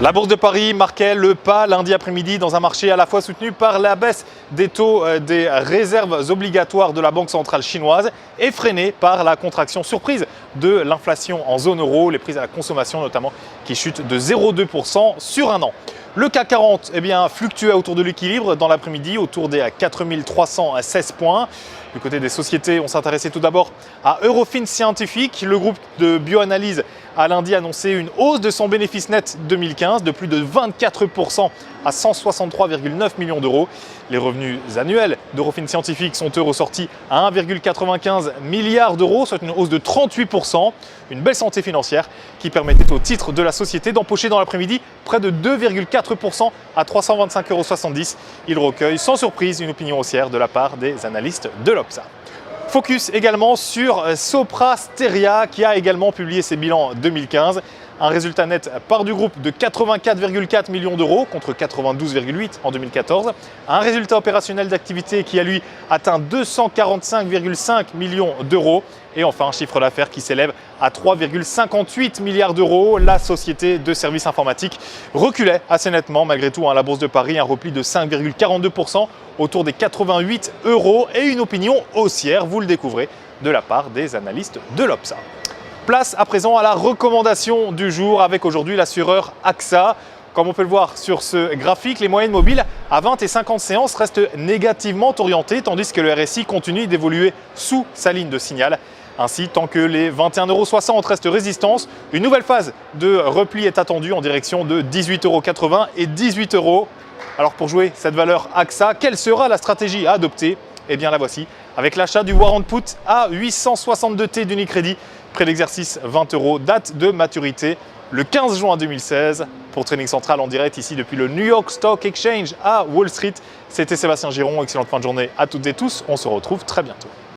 La Bourse de Paris marquait le pas lundi après-midi dans un marché à la fois soutenu par la baisse des taux des réserves obligatoires de la Banque centrale chinoise et freiné par la contraction surprise de l'inflation en zone euro, les prix à la consommation notamment qui chutent de 0,2% sur un an. Le CAC 40 fluctuait autour de l'équilibre dans l'après-midi, autour des 4316 points. Du côté des sociétés, on s'intéressait tout d'abord à Eurofins Scientific. Le groupe de bioanalyse a lundi annoncé une hausse de son bénéfice net 2015 de plus de 24% à 163,9 millions d'euros. Les revenus annuels d'Eurofins Scientific sont eux ressortis à 1,95 milliard d'euros, soit une hausse de 38%. Une belle santé financière qui permettait au titre de la société d'empocher dans l'après-midi près de 2,4% à 325,70 €. Il recueille sans surprise une opinion haussière de la part des analystes de l'Opsa. Focus également sur Sopra Steria qui a également publié ses bilans 2015. Un résultat net part du groupe de 84,4 millions d'euros contre 92,8 en 2014. Un résultat opérationnel d'activité qui a lui atteint 245,5 millions d'euros. Et enfin un chiffre d'affaires qui s'élève à 3,58 milliards d'euros. La société de services informatiques reculait assez nettement malgré tout à la Bourse de Paris, un repli de 5,42% autour des 88 € et une opinion haussière, vous le découvrez, de la part des analystes de l'Opsa. Place à présent à la recommandation du jour avec aujourd'hui l'assureur AXA. Comme on peut le voir sur ce graphique, les moyennes mobiles à 20 et 50 séances restent négativement orientées tandis que le RSI continue d'évoluer sous sa ligne de signal. Ainsi, tant que les 21,60 € restent résistance, une nouvelle phase de repli est attendue en direction de 18,80 € et 18 €. Alors pour jouer cette valeur AXA, quelle sera la stratégie à adopter? Eh bien la voici, avec l'achat du warrant put à 862 T d'Unicredit, prêt d'exercice 20 €, date de maturité le 15 juin 2016. Pour Trading Central en direct ici depuis le New York Stock Exchange à Wall Street, c'était Sébastien Giron, excellente fin de journée à toutes et tous, on se retrouve très bientôt.